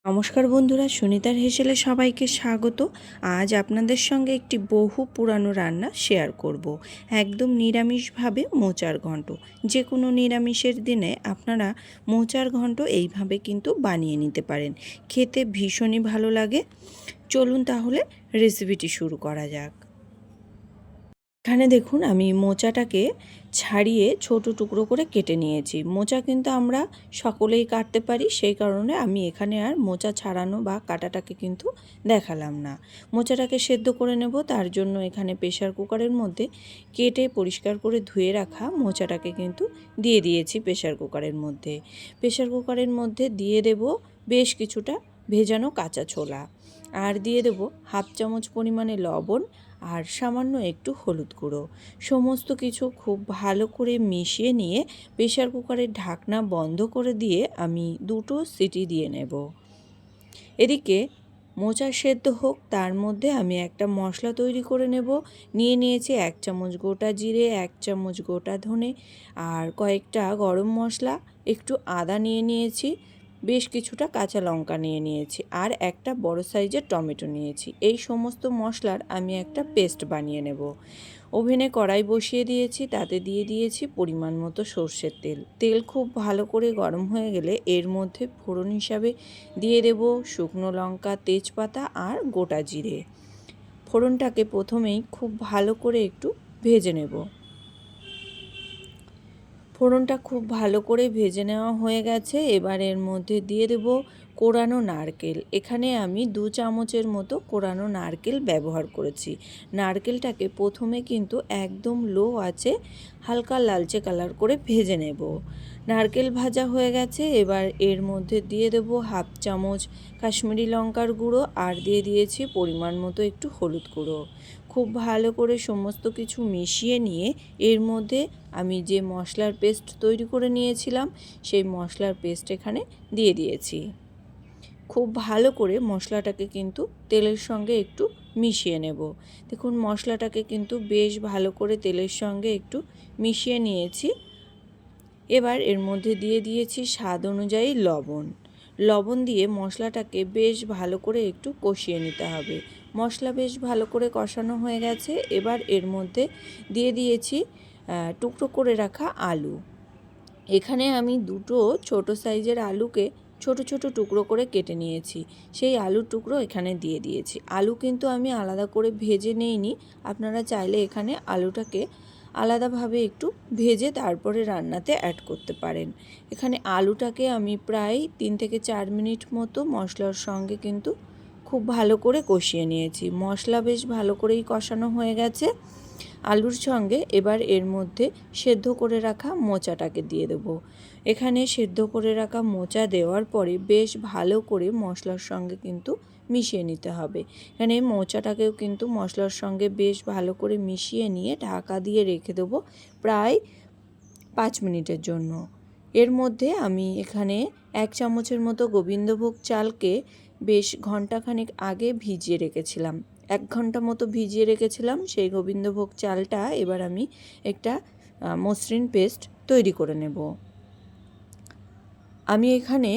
নমস্কার বন্ধুরা, সুনিতার হেসেলে সবাইকে স্বাগত। আজ আপনাদের সঙ্গে একটি বহু পুরানো রান্না শেয়ার করব। একদম নিরামিষভাবে মোচার ঘন্ট। যে কোনো নিরামিষের দিনে আপনারা মোচার ঘন্ট এইভাবে কিন্তু বানিয়ে নিতে পারেন। খেতে ভীষণই ভালো লাগে। চলুন তাহলে রেসিপিটি শুরু করা যাক। এখানে দেখুন আমি মোচাটাকে ছাড়িয়ে ছোট টুকরো করে কেটে নিয়েছি। মোচা কিন্তু আমরা সকলেই কাটতে পারি, সেই কারণে আমি এখানে আর মোচা ছাড়ানো বা কাটাটাকে কিন্তু দেখালাম না। মোচাটাকে সেদ্ধ করে নেব, তার জন্য এখানে প্রেসার কুকারের মধ্যে কেটে পরিষ্কার করে ধুয়ে রাখা মোচাটাকে কিন্তু দিয়ে দিয়েছি প্রেসার কুকারের মধ্যে। প্রেসার কুকারের মধ্যে দিয়ে দেব বেশ কিছুটা ভেজানো কাঁচা ছোলা, আর দিয়ে দেব হাফ চামচ পরিমাণে লবণ আর সামান্য একটু হলুদ গুঁড়ো। সমস্ত কিছু খুব ভালো করে মিশিয়ে নিয়ে প্রেসার কুকারের ঢাকনা বন্ধ করে দিয়ে আমি 2টো সিটি দিয়ে নেব। এদিকে মোচা সেদ্ধ হোক, তার মধ্যে আমি একটা মশলা তৈরি করে নেব। নিয়েছি 1 চামচ গোটা জিরে, 1 চামচ গোটা ধনে, আর কয়েকটা গরম মশলা, একটু আদা নিয়েছি, বেশ কিছুটা কাঁচা লঙ্কা নিয়েছি, আর একটা বড় সাইজের টমেটো নিয়েছি। এই সমস্ত মশলার আমি একটা পেস্ট বানিয়ে নেব। ওভেনে কড়াই বসিয়ে দিয়েছি, তাতে দিয়ে দিয়েছি পরিমাণ মতো সর্ষের তেল। তেল খুব ভালো করে গরম হয়ে গেলে এর মধ্যে ফোড়ন হিসাবে দিয়ে দেব শুকনো লঙ্কা, তেজপাতা আর গোটা জিরে। ফোড়নটাকে প্রথমেই খুব ভালো করে একটু ভেজে নেব। ফোড়নটা খুব ভালো করে ভেজে নেওয়া হয়ে গেছে। এবার এর মধ্যে দিয়ে দেব কোরানো নারকেল। এখানে আমি 2 চামচের মতো কোরানো নারকেল ব্যবহার করেছি। নারকেলটাকে প্রথমে কিন্তু একদম লো আঁচে হালকা লালচে কালার করে ভেজে নেব। নারকেল ভাজা হয়ে গেছে। এবার এর মধ্যে দিয়ে দেব হাফ চামচ কাশ্মীরি লঙ্কার গুঁড়ো, আর দিয়ে দিয়েছি পরিমাণ মতো একটু হলুদ গুঁড়ো। খুব ভালো করে সমস্ত কিছু মিশিয়ে নিয়ে এর মধ্যে আমি যে মশলার পেস্ট তৈরি করে নিয়েছিলাম সেই মশলার পেস্ট এখানে দিয়ে দিয়েছি। খুব ভালো করে মশলাটাকে কিন্তু তেলের সঙ্গে একটু মিশিয়ে নেব। দেখুন মশলাটাকে কিন্তু বেশ ভালো করে তেলের সঙ্গে একটু মিশিয়ে নিয়েছি। এবার এর মধ্যে দিয়ে দিয়েছি স্বাদ অনুযায়ী লবণ দিয়ে মশলাটাকে বেশ ভালো করে একটু কষিয়ে নিতে হবে। মশলা বেশ ভালো করে কষানো হয়ে গেছে। এবার এর মধ্যে দিয়ে দিয়েছি টুকরো করে রাখা আলু। এখানে আমি 2টো ছোট সাইজের আলুকে ছোট ছোট টুকরো করে কেটে নিয়েছি, সেই আলুর টুকরো এখানে দিয়ে দিয়েছি। আলু কিন্তু আমি আলাদা করে ভেজে নিইনি। আপনারা চাইলে এখানে আলুটাকে আলাদাভাবে একটু ভেজে তারপরে রান্নাতে অ্যাড করতে পারেন। এখানে আলুটাকে আমি প্রায় 3 থেকে 4 মিনিট মতো মশলার সঙ্গে কিন্তু খুব ভালো করে কষিয়ে নিয়েছি। মশলা বেশ ভালো করেই কষানো হয়ে গেছে আলুর সঙ্গে। এবার এর মধ্যে সেদ্ধ করে রাখা মোচাটাকে দিয়ে দেবো। এখানে সেদ্ধ করে রাখা মোচা দেওয়ার পরে বেশ ভালো করে মশলার সঙ্গে কিন্তু মিশিয়ে নিতে হবে। এখানে মোচাটাকেও কিন্তু মশলার সঙ্গে বেশ ভালো করে মিশিয়ে নিয়ে ঢাকা দিয়ে রেখে দেবো প্রায় 5 মিনিটের জন্য। এর মধ্যে আমি এখানে 1 চামচের মতো গোবিন্দভোগ চালকে বেশ ঘন্টাখানেক আগে ভিজিয়ে রেখেছিলাম। 1 ঘন্টা মতো ভিজিয়ে রেখেছিলাম সেই গোবিন্দভোগ চালটা এবার আমি একটা মসৃণ পেস্ট তৈরি করে নেব। আমি এখানে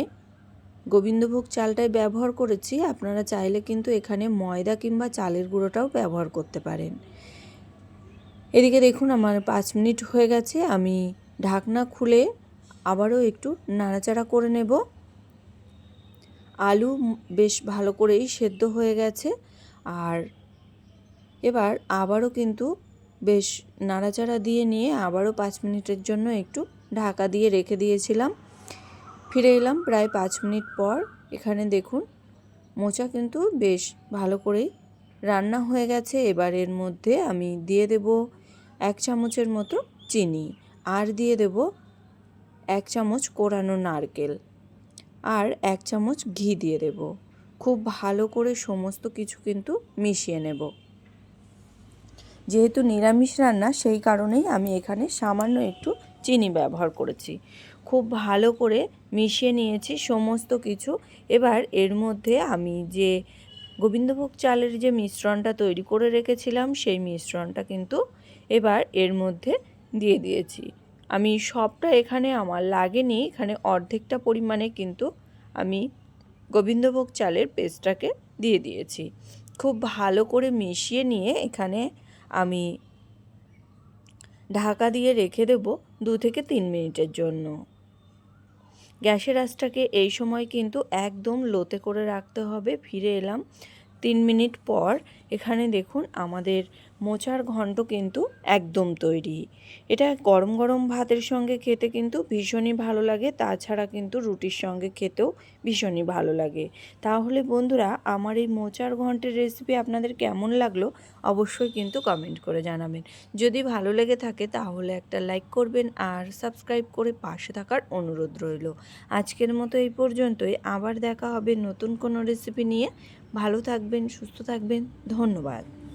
গোবিন্দভোগ চালটাই ব্যবহার করেছি, আপনারা চাইলে কিন্তু এখানে ময়দা কিংবা চালের গুঁড়োটাও ব্যবহার করতে পারেন। এদিকে দেখুন আমার 5 মিনিট হয়ে গেছে। আমি ঢাকনা খুলে আবারও একটু নাড়াচাড়া করে নেব। আলু বেশ ভালো করেই সেদ্ধ হয়ে গেছে। আর এবার আবারও কিন্তু বেশ নাড়াচাড়া দিয়ে নিয়ে আবারও 5 মিনিটের জন্য একটু ঢাকা দিয়ে রেখে দিয়েছিলাম। ফিরে এলাম প্রায় 5 মিনিট পর। এখানে দেখুন মোচা কিন্তু বেশ ভালো করেই রান্না হয়ে গেছে। এবার এর মধ্যে আমি দিয়ে দেব 1 চামচের মতো চিনি, আর দিয়ে দেব 1 চামচ কোরানো নারকেল, আর 1 চামচ ঘি দিয়ে দেব। খুব ভালো করে সমস্ত কিছু কিন্তু মিশিয়ে নেব। যেহেতু নিরামিষ রান্না সেই কারণেই আমি এখানে সামান্য একটু চিনি ব্যবহার করেছি। খুব ভালো করে মিশিয়ে নিয়েছি সমস্ত কিছু। এবার এর মধ্যে আমি যে গোবিন্দভোগ চালের যে মিশ্রণটা তৈরি করে রেখেছিলাম সেই মিশ্রণটা কিন্তু এবার এর মধ্যে দিয়ে দিয়েছি। আমি সবটা এখানে আমার লাগেনি, এখানে অর্ধেকটা পরিমাণে কিন্তু আমি গোবিন্দভোগ চালের পেস্টটাকে দিয়ে দিয়েছি। খুব ভালো করে মিশিয়ে নিয়ে এখানে আমি ঢাকা দিয়ে রেখে দেব 2 থেকে 3 মিনিটের জন্য। গ্যাসের আঁচটাকে এই সময় কিন্তু একদম লোতে করে রাখতে হবে। ফিরে এলাম 3 মিনিট পর। এখানে দেখুন আমাদের মোচার ঘন্ট কিন্তু একদম তৈরি। এটা গরম গরম ভাতের সঙ্গে খেতে কিন্তু ভীষণই ভালো লাগে, তাছাড়া কিন্তু রুটির সঙ্গে খেতেও ভীষণই ভালো লাগে। তাহলে বন্ধুরা, আমার এই মোচার ঘন্টের রেসিপি আপনাদের কেমন লাগলো অবশ্যই কিন্তু কমেন্ট করে জানাবেন। যদি ভালো লেগে থাকে তাহলে একটা লাইক করবেন আর সাবস্ক্রাইব করে পাশে থাকার অনুরোধ রইল। আজকের মতো এই পর্যন্তই। আবার দেখা হবে নতুন কোনো রেসিপি নিয়ে। ভালো থাকবেন, সুস্থ থাকবেন। ধন্যবাদ।